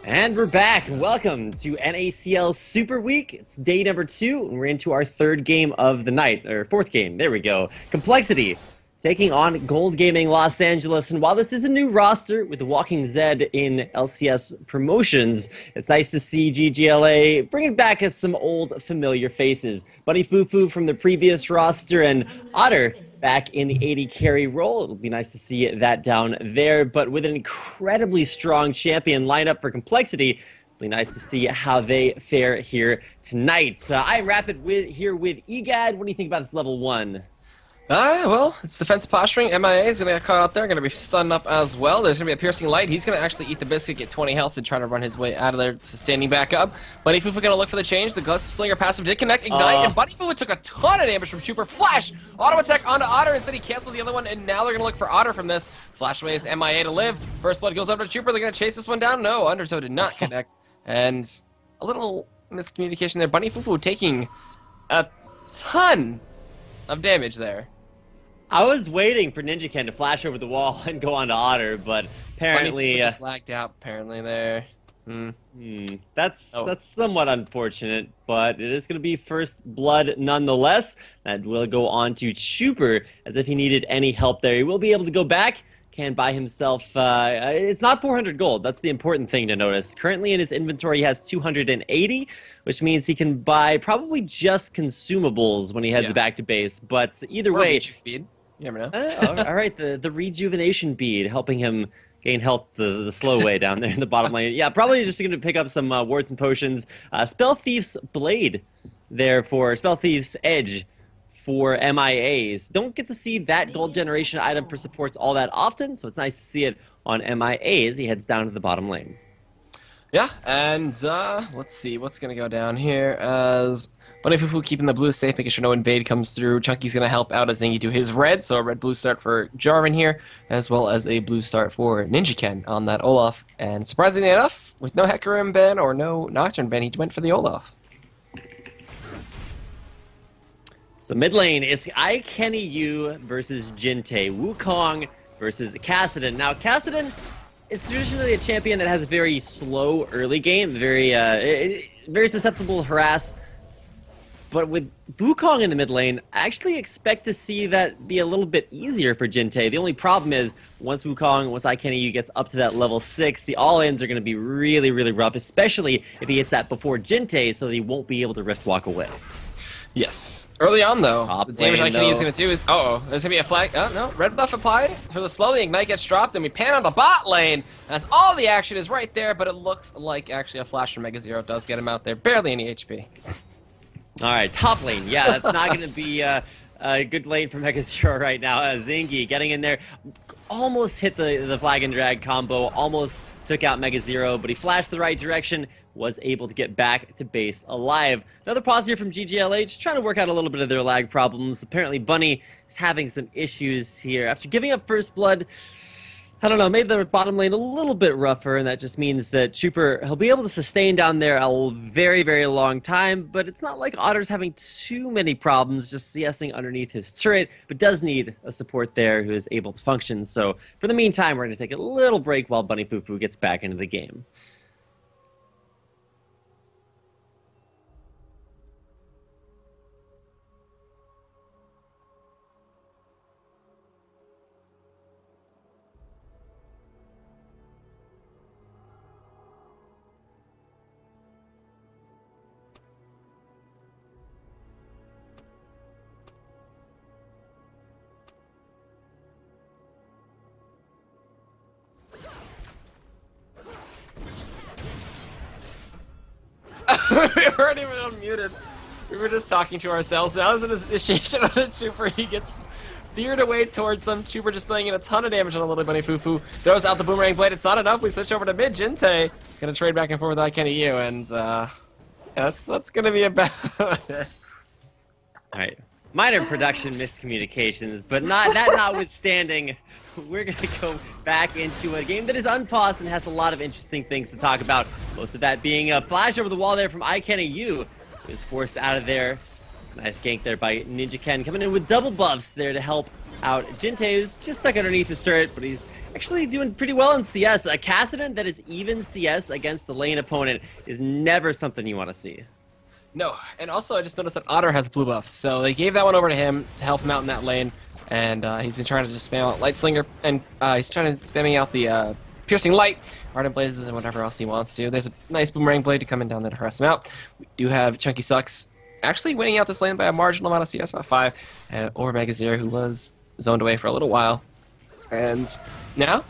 And we're back. Welcome to NACL Super Week. It's day number 2, and we're into our third game of the night, or fourth game. There we go. CompLexity taking on Gold Gaming Los Angeles. And while this is a new roster with the Walking Zed in LCS promotions, it's nice to see GGLA bringing back some old familiar faces. Buddy Fufu from the previous roster and Otter back in the 80 carry role. It'll be nice to see that down there, but with an incredibly strong champion lineup for CompLexity, it'll be nice to see how they fare here tonight. I'm Rapid here with EGAD. What do you think about this level 1? Well, it's defensive posturing. MIA is going to get caught out there, going to be stunned up as well. There's going to be a piercing light. He's going to actually eat the biscuit, get 20 health, and try to run his way out of there to standing back up. Buddy Fufu going to look for the change. The Gust Slinger passive did connect, ignite, and Buddy Fufu took a ton of damage from Trooper. Flash! Auto attack onto Otter. Instead, he canceled the other one, and now they're going to look for Otter from this. Flash away is MIA to live. First blood goes over to Trooper. They're going to chase this one down. No, Undertow did not connect. And a little miscommunication there. Buddy Fufu taking a ton of damage there. I was waiting for NinjaKen to flash over the wall and go on to Otter, but apparently just lagged out apparently there. That's somewhat unfortunate, but it is going to be first blood nonetheless. That will go on to Chuper as if he needed any help there. He will be able to go back, can buy himself, it's not 400 gold, that's the important thing to notice. Currently in his inventory he has 280, which means he can buy probably just consumables when he heads back to base, but either way... You never know. All right, the rejuvenation bead helping him gain health the slow way down there in the bottom lane. Yeah, probably just going to pick up some wards and potions. Spell Thief's Blade there for Spell Thief's Edge for MIAs. Don't get to see that gold generation item for supports all that often, so it's nice to see it on MIA as he heads down to the bottom lane. Yeah, and let's see what's going to go down here as... Buddy Fufu keeping the blue safe, making sure no invade comes through. Chunky's going to help out as Zingy do his red, so a red-blue start for Jarvan here, as well as a blue start for NinjaKen on that Olaf. And surprisingly enough, with no Hecarim ban or no Nocturne ban, he went for the Olaf. So mid lane, it's iKennyU versus Jintei. Wukong versus Kassadin. Now, Kassadin is traditionally a champion that has a very slow early game, very susceptible to harass. But with Wukong in the mid lane, I actually expect to see that be a little bit easier for Jintei. The only problem is, once iKennyU gets up to that level 6, the all-ins are going to be really, really rough, especially if he hits that before Jintei, so that he won't be able to Rift Walk away. Yes. Early on, though, Top the damage lane, iKennyU is going to do is... Uh-oh, there's going to be a flag... Oh, no, red buff applied for the slow. The Ignite gets dropped, and we pan on the bot lane, as all the action is right there, but it looks like actually a flash from Mega Zero does get him out there. Barely any HP. All right, top lane. Yeah, that's not going to be a good lane for Mega Zero right now. Zingy getting in there, almost hit the flag and drag combo, almost took out Mega Zero, but he flashed the right direction, was able to get back to base alive. Another pause here from GGLA, just trying to work out a little bit of their lag problems. Apparently Bunny is having some issues here. After giving up first blood, I don't know, made the bottom lane a little bit rougher, and that just means that Chuper, he'll be able to sustain down there a very, very long time, but it's not like Otter's having too many problems just CSing underneath his turret, but does need a support there who is able to function. So for the meantime, we're going to take a little break while Bunny Fufu gets back into the game. We weren't even unmuted. We were just talking to ourselves. That was an initiation on a Chuper. He gets veered away towards them. Chuper just laying in a ton of damage on a little Bunny Fufu. Throws out the Boomerang Blade. It's not enough. We switch over to mid. Jintei gonna trade back and forth with iKennyU, and that's gonna be about it. All right, minor production miscommunications, but notwithstanding, we're going to go back into a game that is unpaused and has a lot of interesting things to talk about. Most of that being a flash over the wall there from iKennyU, who is forced out of there. Nice gank there by NinjaKen, coming in with double buffs there to help out. Jinte's just stuck underneath his turret, but he's actually doing pretty well in CS. A Kassadin that is even CS against the lane opponent is never something you want to see. No, and also I just noticed that Otter has blue buff, so they gave that one over to him to help him out in that lane, and he's been trying to just spam out Light Slinger, and he's trying to spamming out the Piercing Light, Ardent Blazes, and whatever else he wants to. There's a nice Boomerang Blade to come in down there to harass him out. We do have Chunky Sucks actually winning out this lane by a marginal amount of CS, about 5, over Megazero, who was zoned away for a little while. And now,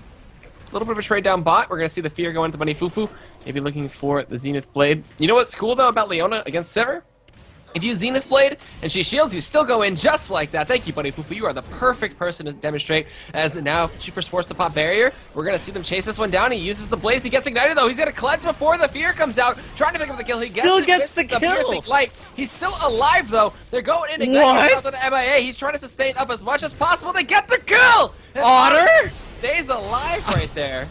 a little bit of a trade down bot. We're going to see the Fear go into Bunny Fufu. Maybe looking for the Zenith Blade. You know what's cool, though, about Leona against Sever? If you Zenith Blade and she shields, you still go in just like that. Thank you, Bunny Fufu. You are the perfect person to demonstrate. As now Cheaper's forced to pop barrier. We're going to see them chase this one down. He uses the Blaze. He gets ignited, though. He's going to cleanse before the Fear comes out. Trying to pick up the kill. He still gets the kill. Piercing Light. He's still alive, though. They're going in. Igniting out to the MIA. He's trying to sustain up as much as possible. They get the kill! And Otter stays alive right there.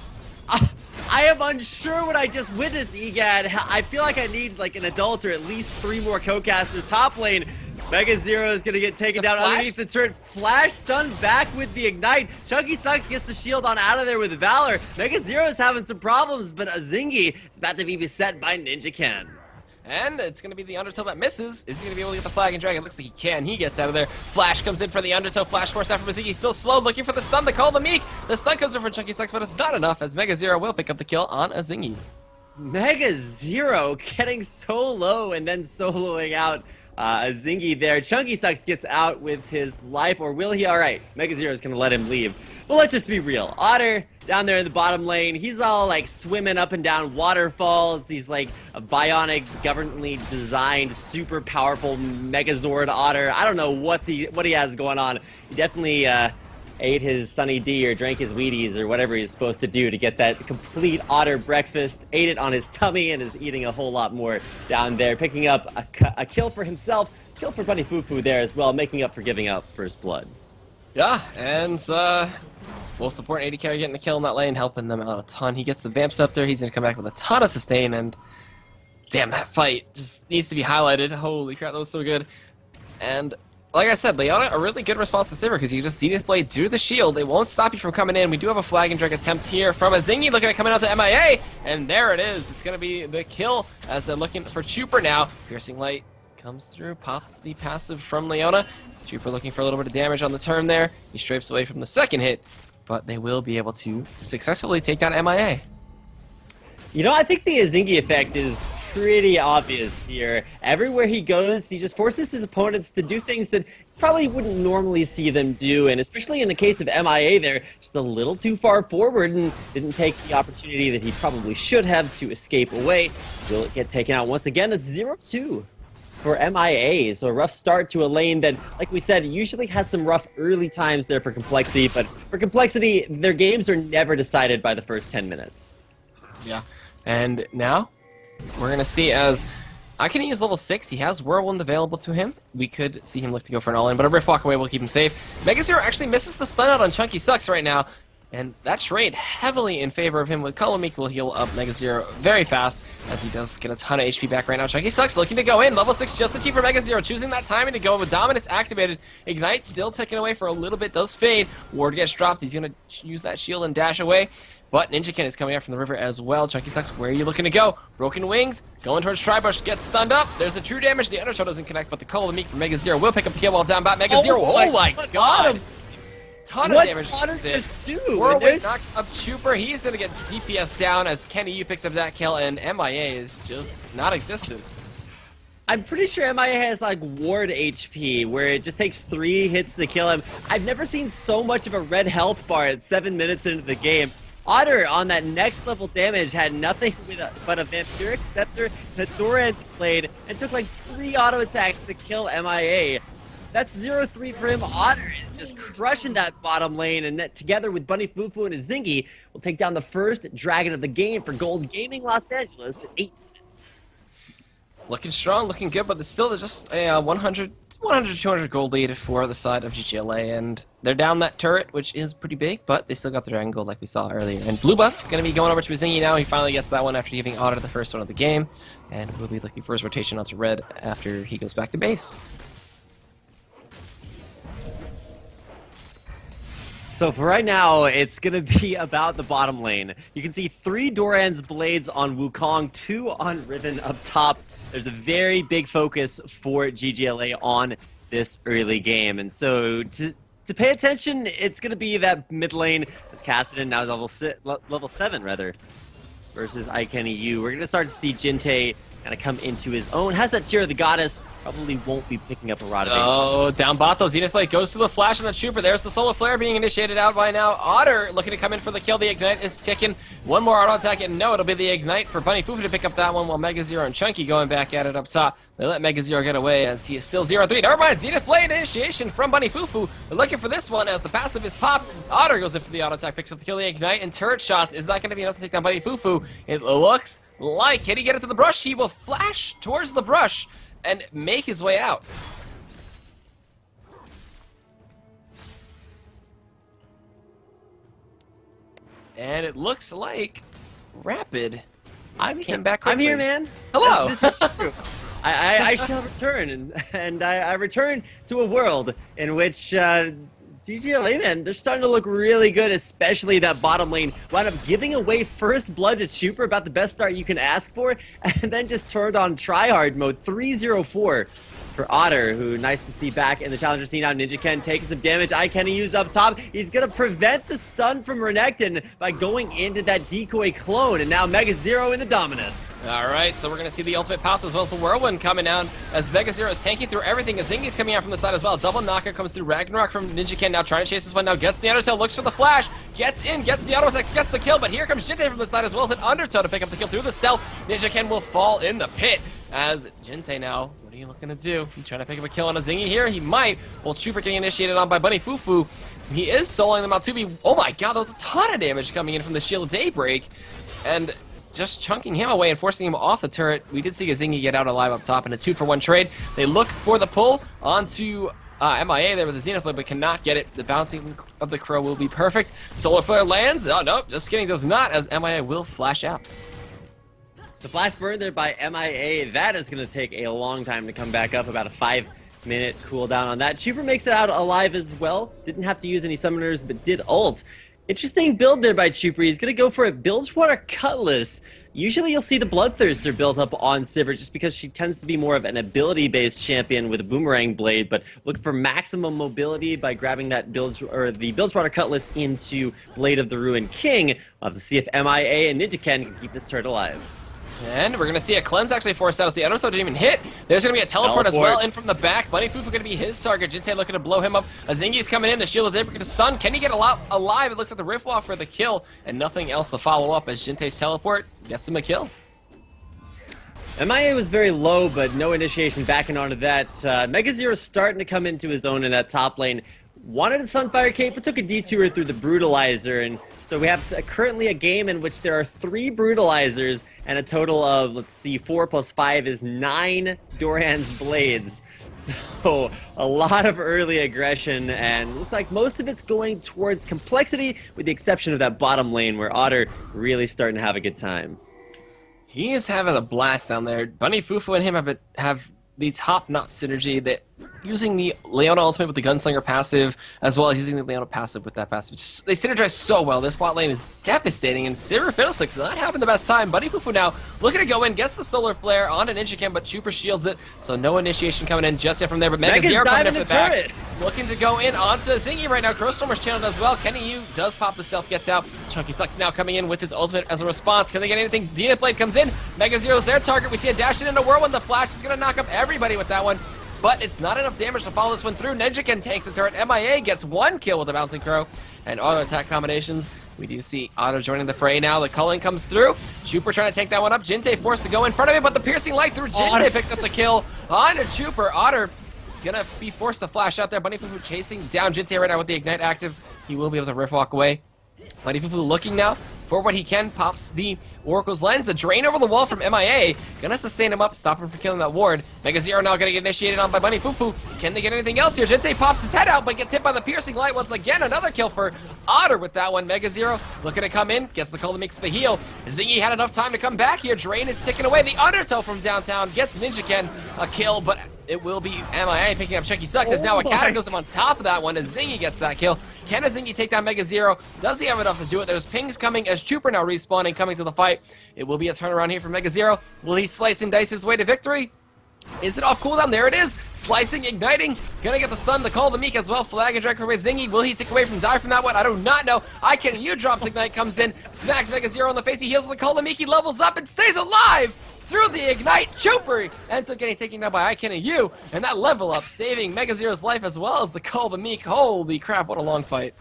I am unsure what I just witnessed, Egad. I feel like I need like an adult or at least 3 more co-casters. Top lane, Megazero is gonna get taken down underneath the turret. Flash stunned back with the ignite. Chunky Sucks gets the shield on out of there with Valor. Megazero is having some problems, but Zingy is about to be beset by Ninja Ken. And it's going to be the Undertow that misses. Is he going to be able to get the Flag and Drag? It looks like he can. He gets out of there. Flash comes in for the Undertow. Flash force after Maziki. Still slow, looking for the stun. They call the Meek. The stun comes in for Chunky Sucks, but it's not enough as Megazero will pick up the kill on a Zingy. Megazero getting so low and then soloing out a Zingy there. Chunky Sucks gets out with his life, or will he? All right, Megazero is going to let him leave. But let's just be real. Otter down there in the bottom lane, he's all like swimming up and down waterfalls. He's like a bionic, governmentally designed, super powerful Megazord Otter. I don't know what he has going on. He definitely ate his Sunny D or drank his Wheaties or whatever he's supposed to do to get that complete Otter breakfast. Ate it on his tummy and is eating a whole lot more down there, picking up a kill for himself, kill for Bunny Fufu there as well, making up for giving up first blood. Yeah, and we'll support AD carry getting the kill in that lane, helping them out a ton. He gets the Vamps up there. He's going to come back with a ton of sustain, and damn, that fight just needs to be highlighted. Holy crap, that was so good. And like I said, Leona, a really good response to Sivir, because you just Zenith Blade through the shield. They won't stop you from coming in. We do have a Flag and Drag attempt here from a Zingy looking at coming out to MIA, and there it is. It's going to be the kill as they're looking for Chuper now. Piercing Light comes through, pops the passive from Leona. Chuper looking for a little bit of damage on the turn there. He strafes away from the second hit, but they will be able to successfully take down MIA. You know, I think the Zingy effect is pretty obvious here. Everywhere he goes, he just forces his opponents to do things that probably wouldn't normally see them do, and especially in the case of MIA there, just a little too far forward and didn't take the opportunity that he probably should have to escape away. Will get taken out once again. That's 0-2. For MIA, so a rough start to a lane that, like we said, usually has some rough early times there for CompLexity, but for CompLexity, their games are never decided by the first 10 minutes. Yeah, and now we're going to see as Akane is level 6, he has Whirlwind available to him. We could see him look to go for an all-in, but a Rift Walk away will keep him safe. Megazero actually misses the stun out on Chunky Sucks right now, and that trade heavily in favor of him with Meek will heal up Megazero very fast as he does get a ton of HP back right now. Chunky Sucks looking to go in. Level 6 just achieved for Megazero, choosing that timing to go with Dominus activated. Ignite still ticking away for a little bit, does fade. Ward gets dropped. He's going to use that shield and dash away. But Ninja Ken is coming out from the river as well. Chunky Sucks, where are you looking to go? Broken Wings, going towards Tribush, gets stunned up. There's the true damage. The Undertow doesn't connect, but the Call of the Meek from Megazero will pick up the kill while down bot. Megazero, oh my god! Ton of damage. What Otter just do? Whirlwind knocks up Chuper. He's going to get DPS down as Kenny U picks up that kill, and MIA is just not existent. I'm pretty sure MIA has like ward HP, where it just takes 3 hits to kill him. I've never seen so much of a red health bar at 7 minutes into the game. Otter on that next level damage had nothing but a Vampiric Scepter, the Torrent Blade, and took like 3 auto attacks to kill MIA. That's 0-3 for him. Otter is just crushing that bottom lane, and that together with Bunny Fufu and his Zingy will take down the first dragon of the game for Gold Gaming Los Angeles in 8 minutes. Looking strong, looking good, but there's still just a 100-200 gold lead for the side of GGLA, and they're down that turret, which is pretty big, but they still got the dragon gold like we saw earlier. And blue buff going to be going over to Zingy now. He finally gets that one after giving Otter the first one of the game, and we'll be looking for his rotation onto red after he goes back to base. So for right now, it's going to be about the bottom lane. You can see 3 Doran's blades on Wukong, 2 on Riven up top. There's a very big focus for GGLA on this early game. And so to pay attention, it's going to be that mid lane as Kassadin now level 7 rather, versus IKENU. We're going to start to see Jinte kind of come into his own. Has that Tear of the Goddess. Probably won't be picking up a rod of Oh, down bot though. Zenith Blade goes to the flash on the Trooper. There's the Solar Flare being initiated out by now. Otter looking to come in for the kill. The Ignite is ticking. One more auto attack, and no, it'll be the Ignite for Bunny Fufu to pick up that one, while Mega Zero and Chunky going back at it up top. They let Mega Zero get away as he is still 0-3. Never mind, Zenith Blade initiation from Bunny Fufu. They're looking for this one as the passive is popped. Otter goes in for the auto attack, picks up the kill. The Ignite and turret shots. Is that going to be enough to take down Bunny Fufu? It looks like, can he get it to the brush? He will flash towards the brush and make his way out. And it looks like Rapid came back quickly. I'm here, man. Hello. This is true. I shall return, and I return to a world in which GGLA, man, they're starting to look really good, especially that bottom lane. Wound up giving away first blood to Chuper, about the best start you can ask for, and then just turned on tryhard mode, 3-0-4 for Otter, who nice to see back in the challenger scene now. Ninja Ken taking some damage. IKENU up top. He's going to prevent the stun from Renekton by going into that decoy clone, and now Mega Zero in the Dominus. Alright, so we're going to see the ultimate pounce as well as the Whirlwind coming out as Mega Zero is tanking through everything. Zingi's coming out from the side as well. Double knocker comes through. Ragnarok from Ninja Ken now trying to chase this one. Now gets the Undertow, looks for the flash, gets in, gets the auto attacks, gets the kill, but here comes Jinte from the side as well as an Undertow to pick up the kill through the stealth. Ninja Ken will fall in the pit as Jinte now, what are you looking to do? You trying to pick up a kill on a Zingy here? He might. Well, Trooper getting initiated on by Bunny Fufu. He is soloing them out to be, oh my god, that was a ton of damage coming in from the Shield of Daybreak. And just chunking him away and forcing him off the turret. We did see a Zingy get out alive up top in a 2-for-1 trade. They look for the pull onto MIA there with the Zenith Blade, but cannot get it. The bouncing of the Crow will be perfect. Solar Flare lands. Oh, no, just kidding, does not, as MIA will flash out. So flash burn there by MIA. That is going to take a long time to come back up, about a 5-minute cooldown on that. Chuper makes it out alive as well. Didn't have to use any summoners, but did ult. Interesting build there by Chuper. He's going to go for a Bilgewater Cutlass. Usually you'll see the Bloodthirster built up on Sivir just because she tends to be more of an ability-based champion with a Boomerang Blade, but look for maximum mobility by grabbing that the Bilgewater Cutlass into Blade of the Ruined King. We'll have to see if MIA and Ninja Ken can keep this turret alive. And we're going to see a cleanse actually forced out as the Undertow didn't even hit. There's going to be a teleport as well in from the back. Bunny Fufu going to be his target. Jinte looking to blow him up. Azingi's coming in. The Shield of Daybreak going to stun. Can he get alive? It looks like the Rift Walk for the kill. And nothing else to follow up as Jinte's teleport gets him a kill. MIA was very low, but no initiation backing onto that. Mega Zero starting to come into his own in that top lane. Wanted a Sunfire Cape, but took a detour through the Brutalizer, and so we have currently a game in which there are 3 Brutalizers and a total of, let's see, 4 + 5 is 9 Doran's Blades. So a lot of early aggression, and looks like most of it's going towards CompLexity, with the exception of that bottom lane where Otter really starting to have a good time. He is having a blast down there. Bunny Fufu and him have the top-notch synergy that using the Leona ultimate with the Gunslinger passive, as well as using the Leona passive with that passive. Just, they synergize so well. This bot lane is devastating, and Sivir Fiddlesticks not having the best time. Bunny Fufu now looking to go in, gets the Solar Flare on an Ninja Ken, but Chuper shields it, so no initiation coming in just yet from there. But Mega Zero coming in from the back, looking to go in onto Zingy right now. Crowstormer's channeled as well. KENU does pop the stealth, gets out. Chunky Sucks now coming in with his ultimate as a response. Can they get anything? Zenith Blade comes in. Mega Zero's their target. We see a dash in into Whirlwind. The Flash is going to knock up everybody with that one. But it's not enough damage to follow this one through. Ninja Ken takes the turret. MIA gets 1 kill with the Bouncing Crow. And auto attack combinations. We do see Otto joining the fray now. The culling comes through. Chuper trying to take that one up. Jinte forced to go in front of him, but the piercing light through Jinte picks up the kill on Chuper. Otter gonna be forced to flash out there. Bunny Fufu chasing down Jinte right now with the Ignite active. He will be able to Rift Walk away. Bunny Fufu looking now for what he can, pops the Oracle's Lens. The drain over the wall from MIA. Gonna sustain him up, stop him from killing that ward. Mega Zero now gonna get initiated on by Bunny Fufu. Can they get anything else here? Jinte pops his head out, but gets hit by the piercing light once again. Another kill for Otter with that one. Mega Zero looking to come in, gets the call to make for the heal. Zingy had enough time to come back here. Drain is ticking away. The Undertow from downtown gets Ninja Ken a kill, but it will be MIA picking up Chunky Sucks. As now a Cataclysm on top of that one as Zingy gets that kill. Can a Zingy take down Mega Zero? Does he have enough to do it? There's pings coming as Trooper now respawning, coming to the fight. It will be a turnaround here for Mega Zero. Will he slice and dice his way to victory? Is it off cooldown? There it is. Slicing, igniting. Gonna get the stun, the call, the meek as well. Flag and drag for Zingy. Will he take away from die from that one? I do not know. ICanYou drops ignite, comes in, smacks Mega Zero in the face. He heals with the call, the meek. He levels up and stays alive through the ignite. Trooper ends up getting taken down by ICanYou, and that level up saving Mega Zero's life as well as the call, the meek. Holy crap! What a long fight.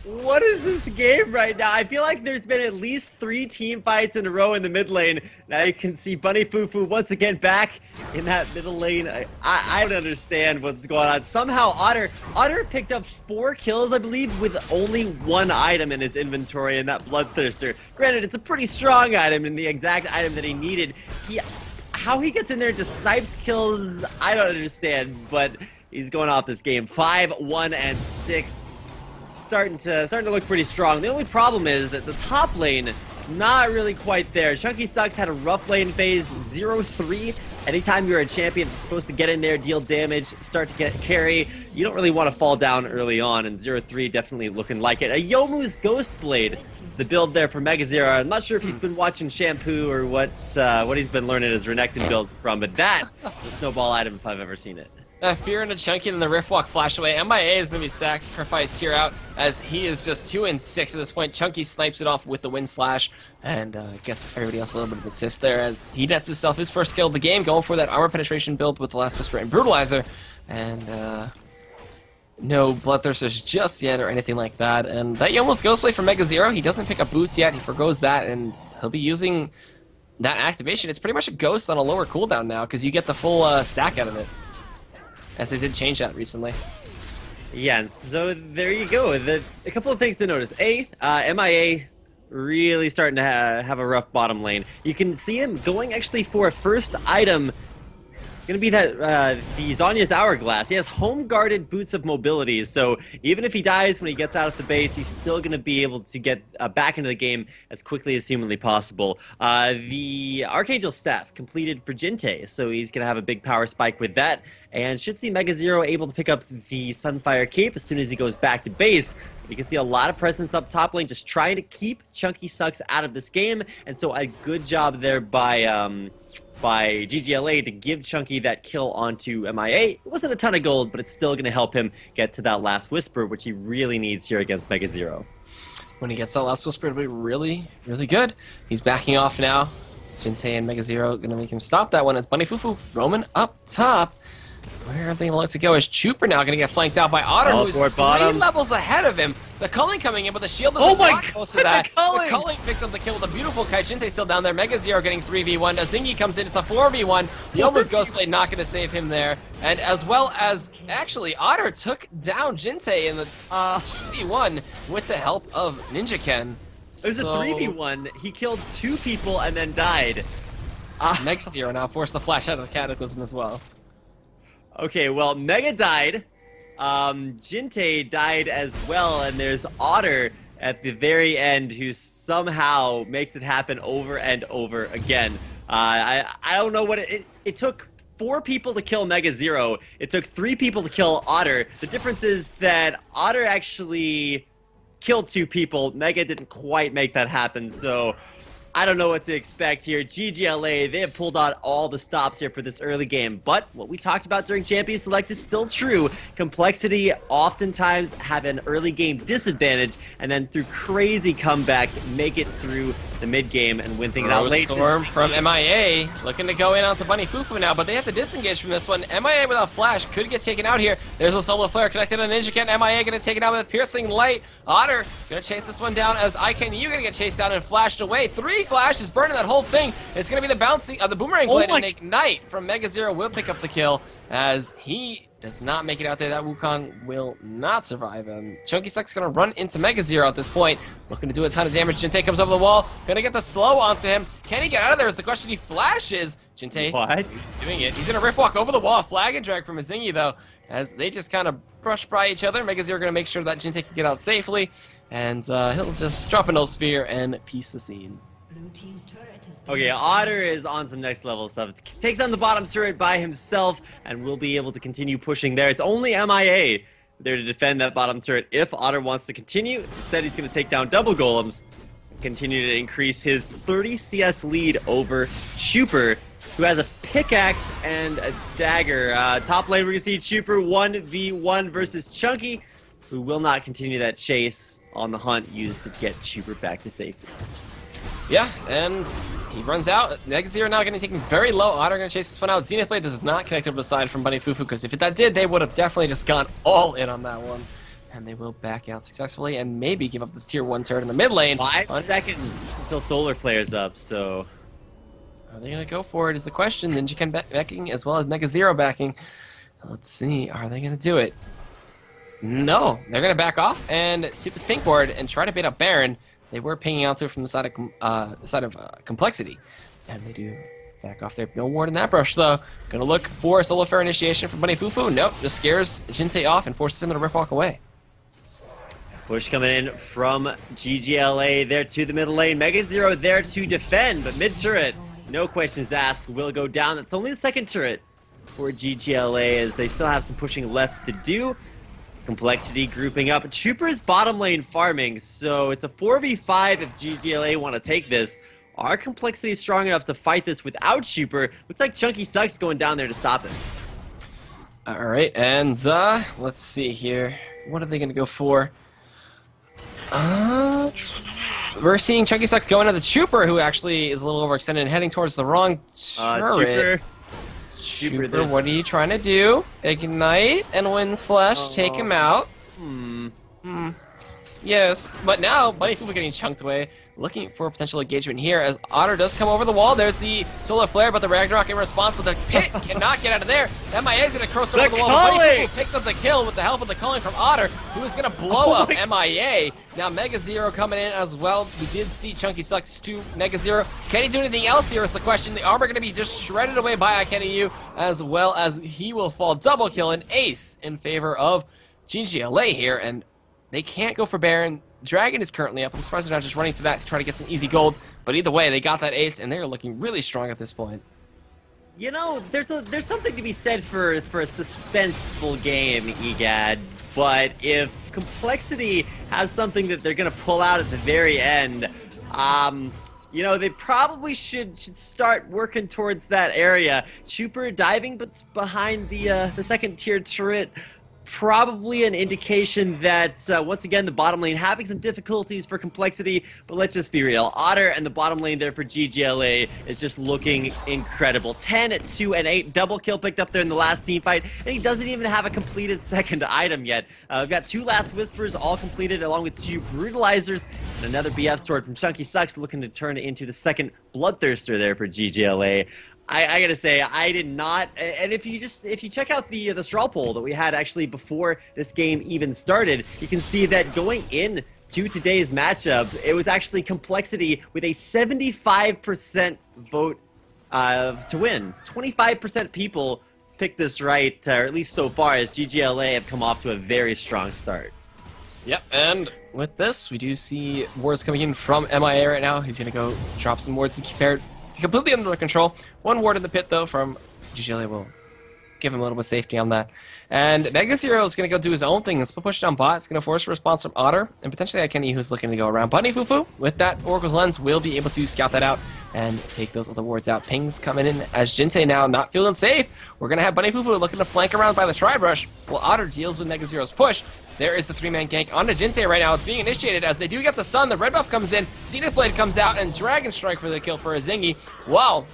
What is this game right now? I feel like there's been at least 3 team fights in a row in the mid lane. Now you can see Bunny Fufu once again back in that middle lane. I don't understand what's going on. Somehow Otter picked up 4 kills, I believe, with only 1 item in his inventory, and that Bloodthirster. Granted, it's a pretty strong item and the exact item that he needed. How he gets in there and just snipes kills, I don't understand, but he's going off this game. 5, 1, and 6. Starting to look pretty strong. The only problem is that the top lane, not really quite there. Chunky Sucks had a rough lane phase, 0-3. Anytime you're a champion that's supposed to get in there, deal damage, start to get carry, you don't really want to fall down early on, and 0-3 definitely looking like it. A Youmuu's Ghostblade, the build there for Mega Zero. I'm not sure if he's been watching Shampoo or what he's been learning his Renekton builds from, but that is a snowball item if I've ever seen it. Fear into Chunky and the Riftwalk flash away. MIA is going to be sacrificed here out as he is just 2 and 6 at this point. Chunky snipes it off with the Wind Slash and gets everybody else a little bit of assist there as he nets himself his first kill of the game, going for that armor penetration build with the Last Whisper and Brutalizer. And no Bloodthirsters just yet or anything like that. And that Youmuu's Ghostblade from Mega Zero. He doesn't pick up boots yet. He forgoes that, and he'll be using that activation. It's pretty much a ghost on a lower cooldown now because you get the full stack out of it, as they did change that recently. Yeah, and so there you go. A couple of things to notice. MIA really starting to have a rough bottom lane. You can see him going actually for a first item. Gonna be that the Zhonya's Hourglass. He has home guarded Boots of Mobility, so even if he dies when he gets out of the base, he's still gonna be able to get back into the game as quickly as humanly possible. The Archangel Staff completed for Jinte, so he's gonna have a big power spike with that, and should see Mega Zero able to pick up the Sunfire Cape as soon as he goes back to base. You can see a lot of presence up top lane, just trying to keep Chunky Sucks out of this game, and so a good job there by GGLA to give Chunky that kill onto MIA. It wasn't a ton of gold, but it's still going to help him get to that Last Whisper, which he really needs here against Mega Zero. When he gets that Last Whisper, it'll be really, really good. He's backing off now. Jinte and Mega Zero going to make him stop that one as Bunny Fufu roaming up top. Where are they going to let it go? Is Trooper now going to get flanked out by Otter, who's 3 levels ahead of him. The Culling coming in, but the shield doesn't block most of that. The Culling picks up the kill with a beautiful kite. Jinte's still down there. Mega Zero getting 3v1. Zingy comes in. It's a 4v1. Youmuu's Ghostblade not going to save him there. And as well as, actually, Otter took down Jinte in the 2v1 with the help of Ninja Ken. It was a 3v1. He killed 2 people and then died. Mega Zero now forced the flash out of the Cataclysm as well. Okay, well, Mega died. Jinte died as well, and there's Otter at the very end who somehow makes it happen over and over again. I don't know what it took 4 people to kill Mega Zero. It took 3 people to kill Otter. The difference is that Otter actually killed 2 people. Mega didn't quite make that happen, so I don't know what to expect here. GGLA, they have pulled out all the stops here for this early game, but what we talked about during Champion Select is still true. CompLexity oftentimes have an early game disadvantage, and then through crazy comebacks, make it through the mid game and win things out late. Storm from MIA, looking to go in onto Bunny Fufu now, but they have to disengage from this one. MIA without flash could get taken out here. There's a solar flare connected on Ninja Ken. MIA gonna take it out with a piercing light. Otter gonna chase this one down as ICanYou gonna get chased down and flashed away. 3 flashes burning that whole thing. It's gonna be the bouncing of the boomerang blade and ignite from Mega Zero will pick up the kill as he does not make it out there. That Wukong will not survive him. Chunky Suck's gonna run into Mega Zero at this point, looking to do a ton of damage. Jinte comes over the wall, gonna get the slow onto him. Can he get out of there is the question. He flashes. Jinte doing it. He's gonna rift walk over the wall. Flag and drag from Zingy though, as they just kind of brush by each other. Mega Zero gonna make sure that Jinte can get out safely, and he'll just drop a no sphere and piece the scene. Blue team's turret Okay, Otter is on some next level stuff. Takes down the bottom turret by himself and will be able to continue pushing there. It's only MIA there to defend that bottom turret if Otter wants to continue. Instead, he's going to take down double golems and continue to increase his 30 CS lead over Chuper, who has a pickaxe and a dagger. Top lane, we're going to see Chuper 1v1 versus Chunky, who will not continue that chase on the hunt used to get Chuper back to safety. Yeah, and he runs out. NACL now getting taken very low. Otter going to chase this one out. Zenith Blade does not connect over the side from Bunny Fufu, because if that did, they would have definitely just gone all in on that one. And they will back out successfully and maybe give up this tier 1 turret in the mid lane. 5 seconds until Solar flares up, so... Are they going to go for it is the question. Ninjaken backing as well as MegaZero backing. Let's see, are they going to do it? No, they're going to back off and see this pink board and try to bait up Baron. They were pinging out to it from the side of CompLexity, and they do back off there. No ward in that brush though. Gonna look for a solo fair initiation from Bunny Fufu. Nope, just scares Jinsei off and forces him to rip walk away. Push coming in from GGLA there to the middle lane. MegaZero there to defend, but mid turret, no questions asked, will go down. It's only the second turret for GGLA as they still have some pushing left to do. CompLexity grouping up. Chuper's bottom lane farming, so it's a 4v5 if GGLA want to take this. Are CompLexity strong enough to fight this without Chuper? Looks like Chunky Sucks going down there to stop it. Alright, and let's see here. What are they going to go for? We're seeing Chunky Sucks going to the Chuper, who actually is a little overextended and heading towards the wrong turret. Chuper, what are you trying to do? Ignite and win slash take him out. Yes, but now Bunny Fufu getting chunked away. Looking for a potential engagement here as Otter does come over the wall. There's the solar flare, but the Ragnarok in response, but the pit cannot get out of there. MIA is going to cross over the wall. Bunny Fufu picks up the kill with the help of the calling from Otter, who is going to blow up MIA. Now MegaZero coming in as well. We did see Chunky Sucks to MegaZero. Can he do anything else here is the question. The armor going to be just shredded away by IKennyU, as well as he will fall double kill, an ace in favor of GGLA here, and they can't go for Baron. Dragon is currently up. I'm surprised they're not just running to that to try to get some easy gold. But either way, they got that ace, and they're looking really strong at this point. You know, there's something to be said for a suspenseful game, EGAD. But if CompLexity has something that they're going to pull out at the very end, you know, they probably should start working towards that area. Chuper diving but behind the second tier turret. Probably an indication that, once again, the bottom lane having some difficulties for CompLexity, but let's just be real. Otter and the bottom lane there for GGLA is just looking incredible. 10, 2, and 8, double kill picked up there in the last team fight, and he doesn't even have a completed second item yet. We've got 2 Last Whispers all completed, along with 2 Brutalizers, and another BF sword from Chunky Sucks looking to turn it into the second Bloodthirster there for GGLA. I gotta say, I did not, and if you check out the straw poll that we had actually before this game even started, you can see that going in to today's matchup, it was actually CompLexity with a 75% vote to win. 25% people picked this right, or at least so far, as GGLA have come off to a very strong start. Yep, and with this, we do see wards coming in from MIA right now. He's gonna go drop some wards and keep it completely under control. 1 ward in the pit, though, from GGLA will give him a little bit of safety on that. And MegaZero is going to go do his own thing. It's push down bot. It's going to force a response from Otter, and potentially IKenny, who's looking to go around. Bunny Fufu, with that Oracle's Lens, will be able to scout that out and take those other wards out. Pings coming in as Jinsei now not feeling safe. We're going to have Bunny Fufu looking to flank around by the Tri-Brush, while Otter deals with MegaZero's push. There is the 3-man gank onto Jinsei right now. It's being initiated as they do get the stun. The red buff comes in, Zenith Blade comes out, and Dragon Strike for the kill for a Zingy. Wow,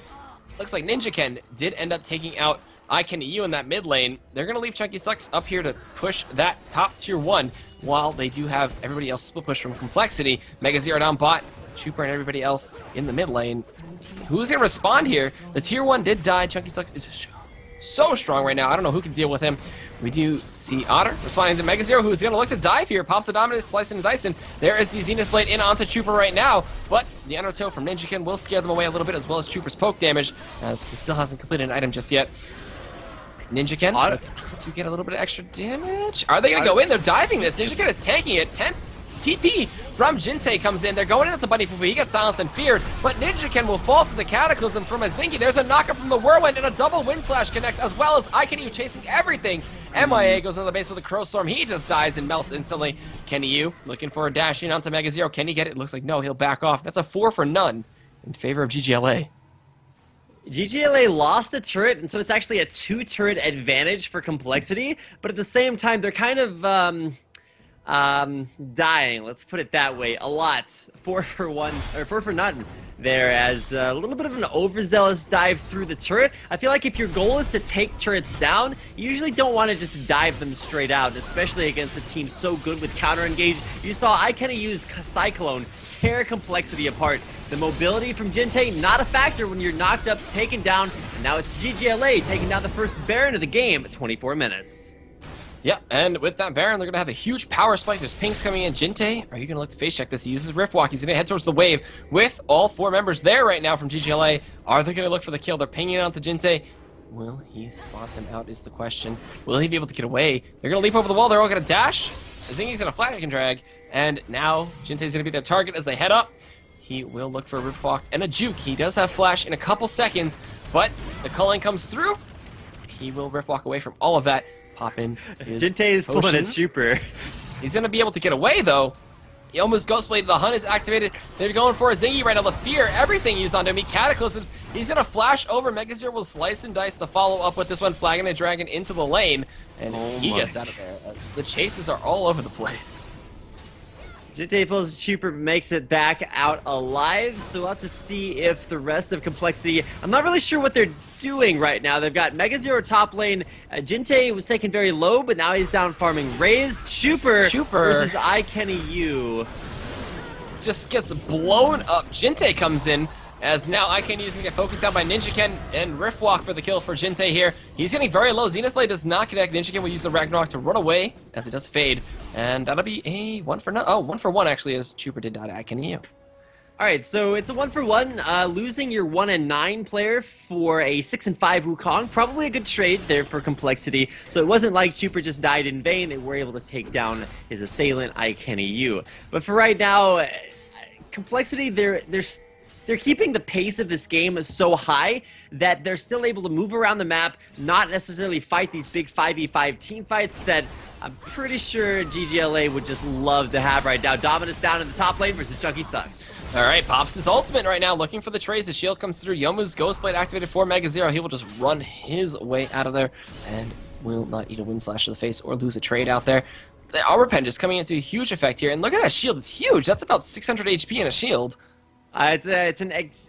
looks like Ninjaken did end up taking out IKennyU in that mid lane. They're going to leave Chunky Sucks up here to push that top tier 1, while they do have everybody else split push from CompLexity. MegaZero down bot, Chuper and everybody else in the mid lane. Who's going to respond here? The tier 1 did die. Chunky Sucks is so strong right now. I don't know who can deal with him. We do see Otter responding to MegaZero, who's going to look to dive here. Pops the Dominant, slicing and dicing. There is the Zenith Blade in onto Chuper right now, but the Undertow from Ninjaken will scare them away a little bit, as well as Chuper's poke damage, as he still hasn't completed an item just yet. Ninjaken to get a little bit of extra damage. Are they going to go in? They're diving this. Ninjaken is tanking it. 10 TP from Jintei comes in. They're going into the Bunny Fufu. He gets silenced and feared, but Ninjaken will fall to the Cataclysm from a Zingy. There's a knockup from the Whirlwind, and a double Wind Slash connects, as well as IKNU chasing everything. MIA goes on the base with a Crow Storm. He just dies and melts instantly. Kenny Yu looking for a dash in onto Mega Zero. Can he get it? Looks like no, he'll back off. That's a 4 for none in favor of GGLA. GGLA lost a turret, and so it's actually a 2-turret advantage for CompLexity, but at the same time, they're kind of dying, let's put it that way, a lot. 4 for 1, or 4 for none there, as a little bit of an overzealous dive through the turret. I feel like if your goal is to take turrets down, you usually don't want to just dive them straight out, especially against a team so good with counter engage. You saw IKNU use Cyclone tear CompLexity apart. The mobility from Jintei, not a factor when you're knocked up, taken down, and now it's GGLA taking down the first Baron of the game at 24 minutes. Yeah, and with that Baron, they're going to have a huge power spike. There's pinks coming in. Jintei, are you going to look to face check this? He uses Rift Walk. He's going to head towards the wave with all 4 members there right now from GGLA. Are they going to look for the kill? They're pinging out to Jintei. Will he spot them out is the question. Will he be able to get away? They're going to leap over the wall. They're all going to dash. Zingy's going to flag and drag. And now Jintei's going to be their target as they head up. He will look for a Rift Walk and a Juke. He does have Flash in a couple seconds, but the culling comes through. He will Rift Walk away from all of that. Pop in his Jintei is pulling a super. He's going to be able to get away, though. He almost Ghostblade. The Hunt is activated. They're going for a Zingy right now. The fear, everything used onto him. He Cataclysms. He's going to flash over. Mega Zero will slice and dice to follow up with this one, flagging a dragon into the lane. And he gets out of there. The chases are all over the place. Jintei pulls a super, makes it back out alive, so we'll have to see if the rest of CompLexity, I'm not really sure what they're doing right now. They've got Mega Zero top lane. Jintei was taken very low, but now he's down farming Raised. Chuper versus IKNU. Just gets blown up. Jintei comes in, as now IKNU is going to get focused out by Ninjaken and Rift Walk for the kill for Jintei here. He's getting very low. Zenith Blade does not connect. Ninjaken will use the Ragnarok to run away as it does fade. And that'll be a 1 for none. Oh, 1 for 1 actually, as Chuper did die to IKNU. Alright, so it's a 1 for 1. Losing your 1 and 9 player for a 6 and 5 Wukong. Probably a good trade there for CompLexity. So it wasn't like Chuper just died in vain. They were able to take down his assailant, IKNU. But for right now, CompLexity, they're keeping the pace of this game so high that they're still able to move around the map, not necessarily fight these big 5v5 team fights that I'm pretty sure GGLA would just love to have right now. Dominus down in the top lane versus Chunky Sucks. All right, pops his ultimate right now, looking for the trades. The shield comes through. Yomu's Ghostblade activated for Mega Zero. He will just run his way out of there and will not eat a Wind Slash to the face or lose a trade out there. The Armor Pen just coming into a huge effect here. And look at that shield. It's huge. That's about 600 HP in a shield. It's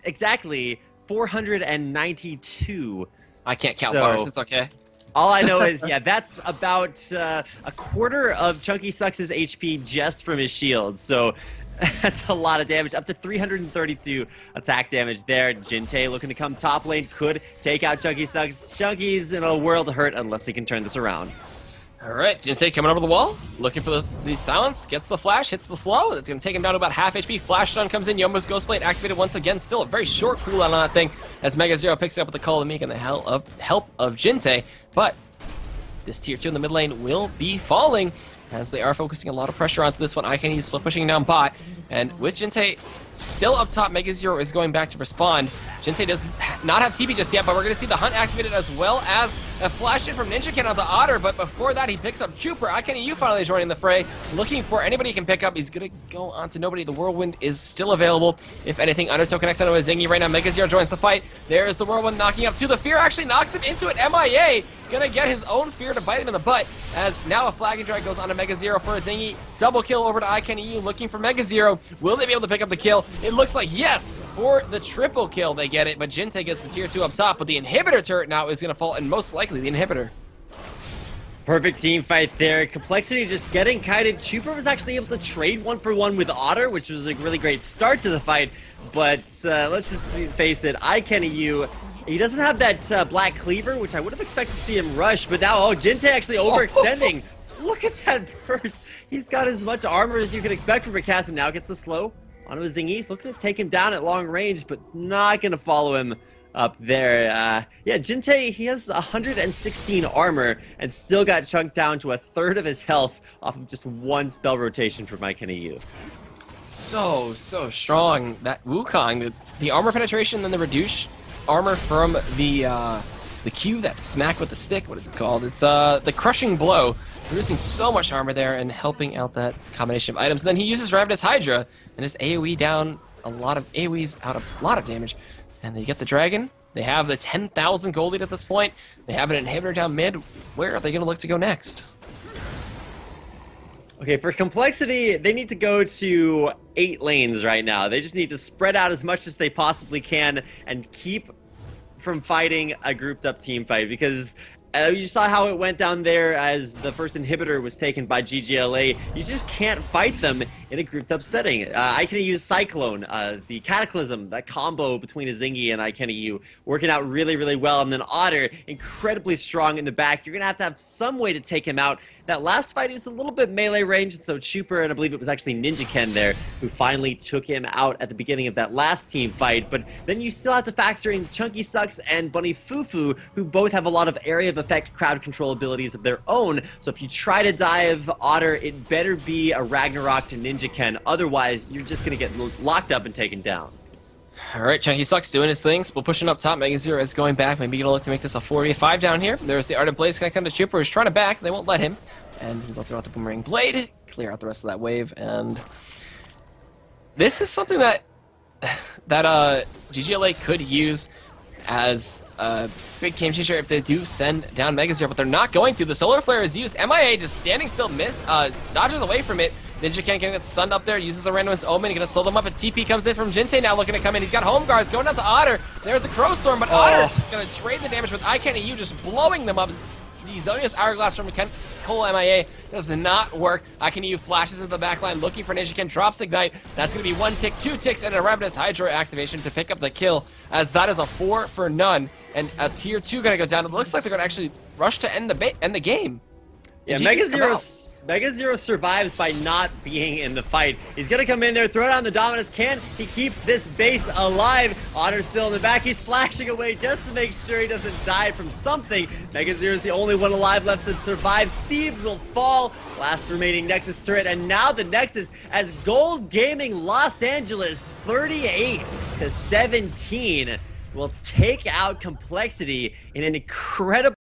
exactly 492. I can't count bars. It's okay. All I know is, yeah, that's about a quarter of Chunky Sucks' HP just from his shield. So that's a lot of damage. Up to 332 attack damage there. Jintei looking to come top lane. Could take out Chunky Sucks. Chunky's in a world of hurt unless he can turn this around. All right, Jintei coming over the wall, looking for the silence, gets the flash, hits the slow. It's going to take him down to about half HP. Flash stun comes in. Yomu's Ghostblade activated once again. Still a very short cooldown on that thing as Mega Zero picks it up with the call and making the help of Jintei. But this tier 2 in the mid lane will be falling as they are focusing a lot of pressure onto this one. IKNU split pushing down bot, and with Jintei still up top, Mega Zero is going back to respond. Jintei does not have TP just yet, but we're going to see the Hunt activated as well as a flash in from Ninjaken on the Otter, but before that he picks up Chuper. IKNU finally joining the fray, looking for anybody he can pick up. He's going to go on to nobody. The Whirlwind is still available. If anything, Undertow connects onto a Zingy right now. Mega Zero joins the fight. There is the Whirlwind knocking up to the Fear, actually knocks him into it. MIA gonna get his own Fear to bite him in the butt, as now a Flag and Drag goes on to Mega Zero for a Zingy. Double kill over to IKNU, looking for Mega Zero. Will they be able to pick up the kill? It looks like yes, for the triple kill they get it, but Jintei gets the tier 2 up top, but the inhibitor turret now is gonna fall, and most likely the inhibitor. Perfect team fight there. CompLexity just getting kited. Chuper was actually able to trade 1 for 1 with Otter, which was a really great start to the fight, but let's just face it, IKNU, he doesn't have that Black Cleaver, which I would have expected to see him rush, but now, Jintei actually overextending. Look at that burst. He's got as much armor as you can expect from a cast, and now gets the slow onto his Zingy. He's looking to take him down at long range, but not going to follow him up there. Yeah, Jinte, he has 116 armor and still got chunked down to a third of his health off of just one spell rotation from my Kenny Yu. So strong. That Wukong, the armor penetration, then the reduce armor from the Q, that smack with the stick. What is it called? It's the crushing blow, reducing so much armor there and helping out that combination of items. And then he uses Ravenous Hydra and his AoE down a lot of AoEs out of a lot of damage. And they get the dragon. They have the 10,000 gold lead at this point. They have an inhibitor down mid. Where are they going to look to go next? Okay, for CompLexity, they need to go to 8 lanes right now. They just need to spread out as much as they possibly can and keep from fighting a grouped up team fight, because you saw how it went down there as the first inhibitor was taken by GGLA. You just can't fight them in a grouped up setting. I can use Cyclone, the Cataclysm, that combo between a Zingy and IKENU, working out really, really well. And then Otter, incredibly strong in the back. You're going to have some way to take him out. That last fight, he was a little bit melee range, and so Chuper, and I believe it was actually Ninja Ken there, who finally took him out at the beginning of that last team fight. But then you still have to factor in Chunky Sucks and Bunny Fufu, who both have a lot of area of effect crowd control abilities of their own. So if you try to dive Otter, it better be a Ragnarok to Ninja Ken. Otherwise, you're just going to get locked up and taken down. Alright, Chunky Sucks doing his thing. We're pushing up top. Mega Zero is going back. Maybe gonna look to make this a 4v5 down here. There's the Ardent Blaze connecting to Chuper, who's trying to back. They won't let him. And he will throw out the Boomerang Blade, clear out the rest of that wave. And this is something that GGLA could use as a big game changer if they do send down Mega Zero, but they're not going to. The Solar Flare is used. MIA just standing still, dodges away from it. Ninja Ken getting stunned up there, uses the Random's Omen, gonna slow them up, and TP comes in from Jinte now looking to come in. He's got Home Guards going down to Otter. There's a Crow Storm, but Otter's just gonna trade the damage with IKENU, just blowing them up. The Zonia's Hourglass from Cole MIA does not work. IKENU flashes into the backline looking for Ninja Ken, drops Ignite. That's gonna be 1 tick, 2 ticks, and a Ravenous Hydra activation to pick up the kill, as that is a 4 for none. And a tier 2 gonna go down. It looks like they're gonna actually rush to end the game. Yeah, Mega Zero survives by not being in the fight. He's gonna come in there, throw down the Dominus. Can he keep this base alive? Otter's still in the back. He's flashing away just to make sure he doesn't die from something. Mega Zero's the only one alive left to survive. Steve will fall. Last remaining Nexus turret, and now the Nexus as Gold Gaming Los Angeles 38-17 will take out CompLexity in an incredible